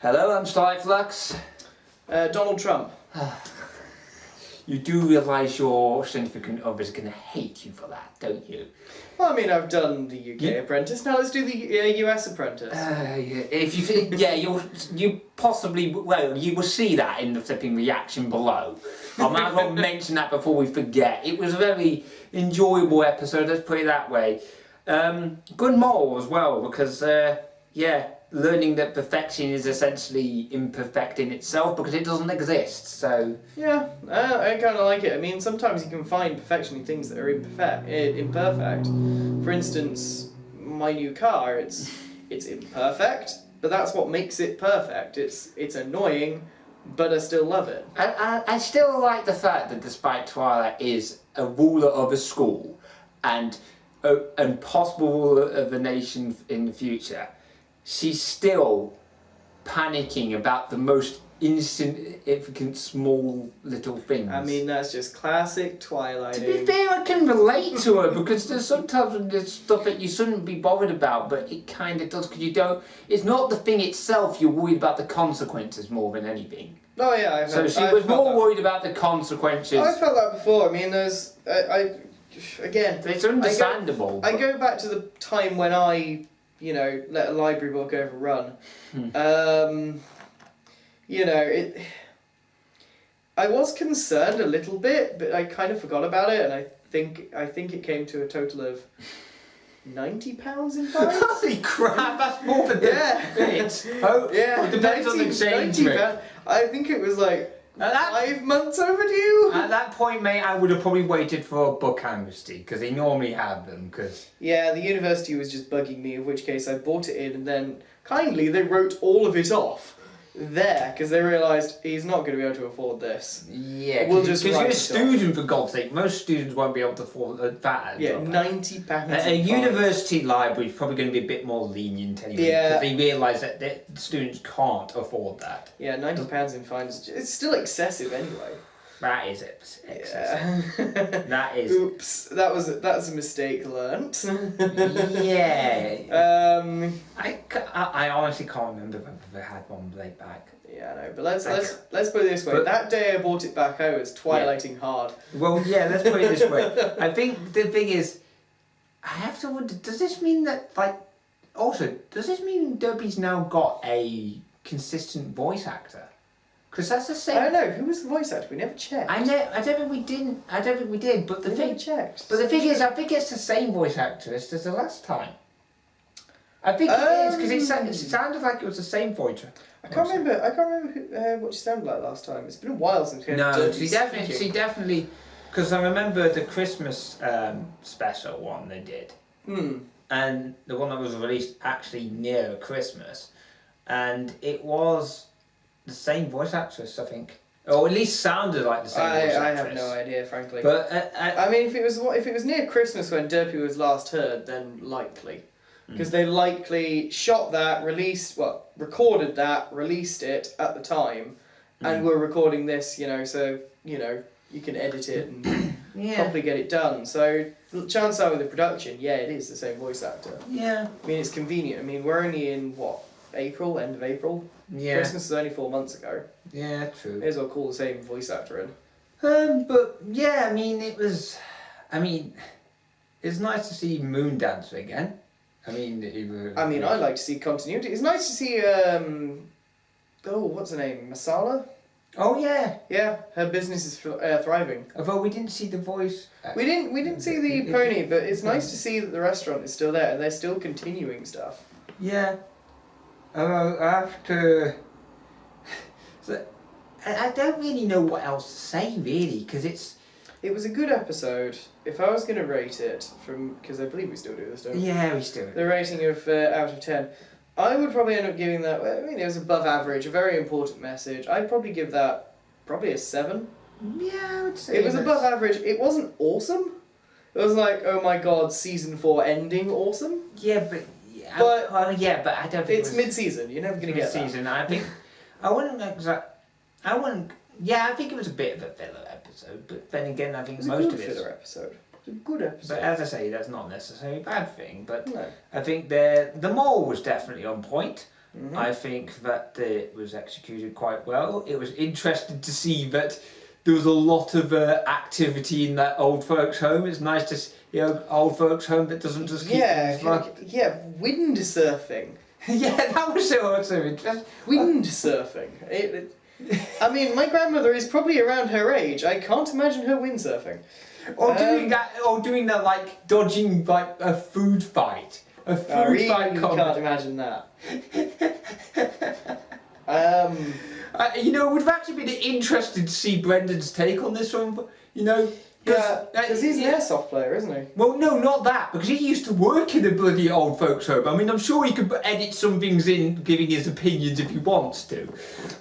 Hello, I'm Starlight Flux. Donald Trump. You do realise your significant other is going to hate you for that, don't you? Well, I mean, I've done the UK Apprentice. Now let's do the US Apprentice. If you think, you possibly, well, you will see that in the flipping reaction below. I might as well mention that before we forget. It was a very enjoyable episode, let's put it that way. Good moral as well, because, learning that perfection is essentially imperfect in itself because it doesn't exist, so... Yeah, I kind of like it. I mean, sometimes you can find perfection in things that are imperfect. For instance, my new car, it's imperfect, but that's what makes it perfect. It's annoying, but I still love it. I still like the fact that despite Twilight is a ruler of a school and possible ruler of a nation in the future, she's still panicking about the most insignificant small little things. I mean, that's just classic Twilight. To be fair, I can relate to her because there's sometimes there's stuff that you shouldn't be bothered about, but it kind of does because you don't. It's not the thing itself. You're worried about the consequences more than anything. Oh yeah, she was more worried about the consequences. I felt that before. I mean, again, it's understandable. I go back to the time when I, let a library book overrun. I was concerned a little bit, but I kind of forgot about it, and I think it came to a total of £90 in fines. Holy crap! That's more than it. Oh yeah, it depends on the exchange rate. I think it was like 5 months overdue. At that point, mate, I would have probably waited for a book amnesty because they normally have them. Yeah, the university was just bugging me. In which case, I bought it in, and then kindly they wrote all of it off there because they realised he's not going to be able to afford this. Yeah, because you're a student, for God's sake. Most students won't be able to afford that. Yeah, £90. A university library is probably going to be a bit more lenient anyway. Yeah, because they realise that the students can't afford that. Yeah, £90 in fines. It's still excessive anyway. That is excessive. Yeah. That is. Oops, that's a mistake learnt. Yeah. I honestly can't remember if I've ever had one laid back. Yeah, I know, but let's put it this way. That day I bought it back, I was twilighting hard. Well, yeah, let's put it this way. I think the thing is, I have to wonder, does this mean that, does this mean Derby's now got a consistent voice actor? Because that's the same. I don't know. Who was the voice actor? We never checked. I don't think we didn't. I don't think we did. But the thing checked. But the thing is, I think it's the same voice actress as the last time. I think it is because it sounded like it was the same voice. I can't remember what she sounded like last time. It's been a while since we had. No, she definitely. Because I remember the Christmas special one they did, and the one that was released actually near Christmas, and it was the same voice actress, I think, or at least sounded like the same voice actress. I have no idea, frankly. But I mean, if it was near Christmas when Derpy was last heard, then likely, because they likely shot that, recorded that, released it at the time, and we're recording this, so you can edit it and probably get it done. So chance are with the production, it is the same voice actor. Yeah. I mean, it's convenient. I mean, we're only in April, end of April. Yeah. Christmas was only 4 months ago. Yeah, true. May as well call the same voice actor in. But yeah, I mean, it's nice to see Moondance again. I like to see continuity. It's nice to see, what's her name? Masala? Oh yeah. Yeah, her business is thriving. Although we didn't see the voice. We didn't see the pony, but it's nice to see that the restaurant is still there and they're still continuing stuff. Yeah. After... So, I don't really know what else to say, really, because It was a good episode. If I was going to rate it, because I believe we still do this, don't we? Yeah, we still do. The rating of out of 10, I would probably end up giving that, it was above average, a very important message. I'd probably give that a 7. Yeah, I would say it was above average. It wasn't awesome. It was like, oh my god, season 4 ending awesome. Yeah, but I don't think it's mid-season. You're never going to get mid-season. I think I think it was a bit of a filler episode, but then again, I think most of it. It was a good filler episode. It was a good episode. But as I say, that's not necessarily a bad thing. But no. I think the moral was definitely on point. I think that it was executed quite well. It was interesting to see that there was a lot of activity in that old folks' home. It's nice to see old folks' home that doesn't just keep things windsurfing. Yeah, that was also interesting. Windsurfing. I mean, my grandmother is probably around her age. I can't imagine her windsurfing. Or doing that like dodging like a food fight. A food fight. I can't imagine that. It would have actually been interesting to see Brendan's take on this one. Because he's an airsoft player, isn't he? Well, no, not that, because he used to work in a bloody old folks' home. I mean, I'm sure he could edit some things in, giving his opinions if he wants to.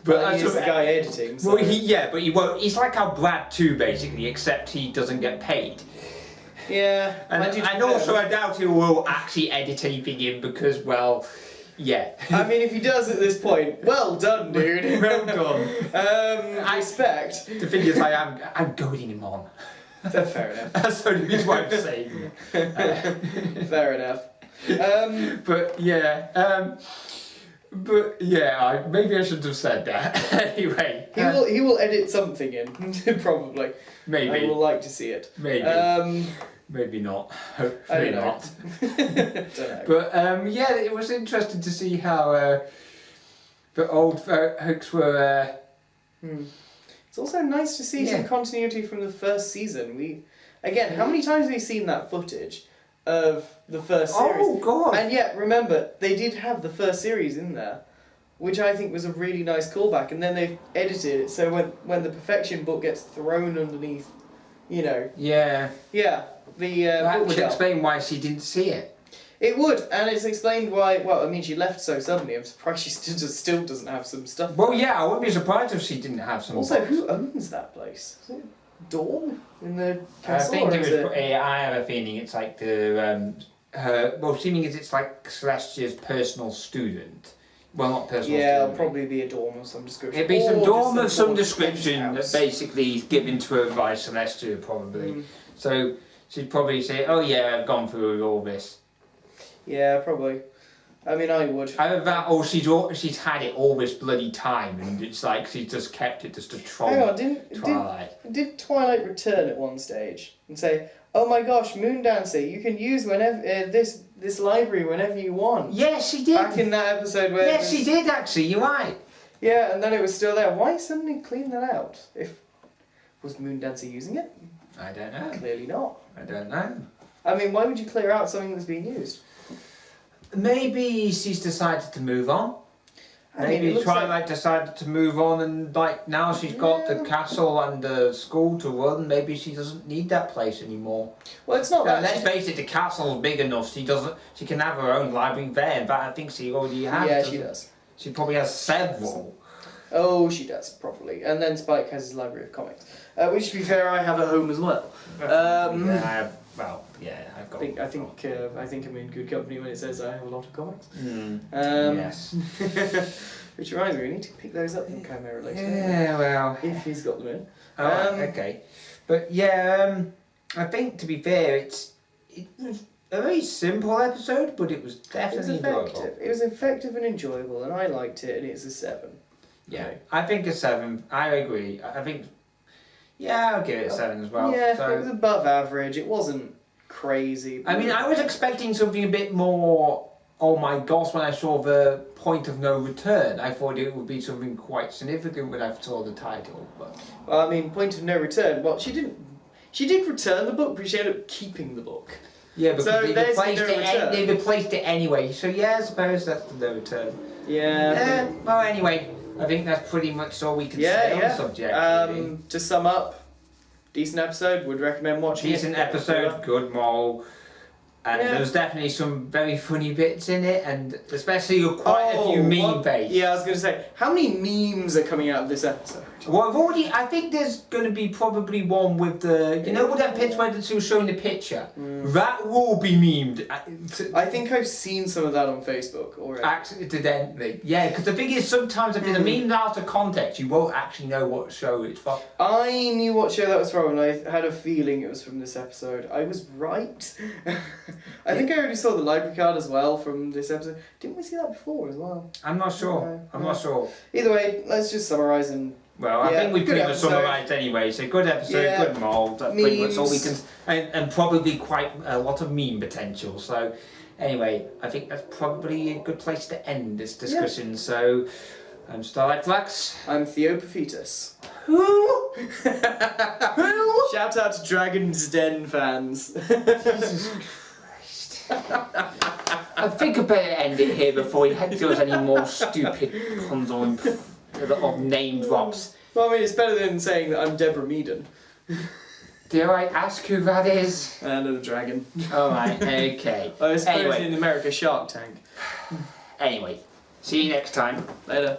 But he's the guy editing. So. Well, but he won't. He's like our Brad too, basically, except he doesn't get paid. Yeah. And also, I doubt he will actually edit anything in because, well, yeah. I mean, if he does at this point, well done, dude. Well done. Respect. The thing is, I'm goading him on. Fair enough. That's only his way of saying. Fair enough. Maybe I shouldn't have said that. Anyway, he will edit something in, probably. Maybe. I will like to see it. Maybe. Maybe not. Hopefully not. Don't know. But it was interesting to see how the old folks were. It's also nice to see some continuity from the first season. How many times have we seen that footage of the first series? Oh God! And yet, remember, they did have the first series in there, which I think was a really nice callback. And then they've edited it so when the Perfection book gets thrown underneath, Yeah. Yeah. That would explain why she didn't see it. It would, and it's explained why. Well, I mean, she left so suddenly. I'm surprised she still doesn't have some stuff. Well, yeah, I wouldn't be surprised if she didn't have some. Also, who owns that place? Is it Dawn in the castle? I think it was. I have a feeling it's like the seeming as it's like Celestia's personal student. Well, not personal. Yeah, it'll probably be a dorm of some description. It'd be some dorm of some description that basically is given to her by Celestia, probably. So she'd probably say, "Oh yeah, I've gone through all this." Yeah, probably. I mean, I would. Either that, or she's had it all this bloody time, and it's like she's just kept it just to troll. Hang on, Twilight. Did Twilight return at one stage and say, "Oh my gosh, Moondancer, you can use whenever this library whenever you want"? Yes, she did. Back in that episode where. Yes, she did actually. You're right. Yeah, and then it was still there. Why suddenly clean that out? Was Moondancer using it? I don't know. Clearly not. I don't know. I mean, why would you clear out something that's being used? Maybe she's decided to move on. Maybe Twilight decided to move on, and now she's got the castle and the school to run. Maybe she doesn't need that place anymore. Well, it's not that. Let's face it, the castle's big enough. She can have her own library there. In fact, I think she already has. Yeah, she does. She probably has several. Oh, she does, probably. And then Spike has his library of comics. Which, to be fair, I have at home as well. I've got. I think I'm in good company when it says I have a lot of comics. Yes. Which reminds me, we need to pick those up from Chimera later. Yeah, well. If he's got them in. Okay. But yeah, I think to be fair, it was a very simple episode, but it was definitely enjoyable. It was effective and enjoyable, and I liked it, and it's a 7. Yeah, okay. I think a 7. I agree. I think. Yeah, I'll give it a 7 as well. Yeah, it was above average. It wasn't crazy. I mean, I was expecting something a bit more. Oh my gosh! When I saw the point of no return, I thought it would be something quite significant when I saw the title. But well, I mean, point of no return. Well, she didn't. She did return the book, but she ended up keeping the book. Yeah, because they replaced it anyway. So yeah, I suppose that's the no return. Yeah. Well, anyway. I think that's pretty much all we can say on the subject. Really. To sum up, decent episode, would recommend watching Decent episode, good moral. And there's definitely some very funny bits in it, and especially quite a few meme based. Yeah, I was going to say, how many memes are coming out of this episode? Well, I think there's going to be probably one with the, what that picture where she was showing the picture? That will be memed. I think I've seen some of that on Facebook already. Accidentally. Yeah, because the thing is, sometimes if it's a meme out of context, you won't actually know what show it's from. I knew what show that was from, and I had a feeling it was from this episode. I was right. I think I already saw the library card as well from this episode. Didn't we see that before as well? I'm not sure. I'm not sure. Either way, let's just summarise and. Well, I think we pretty much episode. summarised anyway. So good episode, good mould. That's pretty much all we can, and probably quite a lot of meme potential. So, anyway, I think that's probably a good place to end this discussion. So, I'm Starlight Flux. I'm Theopophetus. Who? Who? Shout out to Dragon's Den fans. Jesus Christ. I think I better end it here before he does any more stupid puns or of name drops. Well, I mean, it's better than saying that I'm Deborah Meaden. Dare I ask who that is? Another dragon. Alright, okay. I suppose in America, Shark Tank. Anyway, see you next time. Later.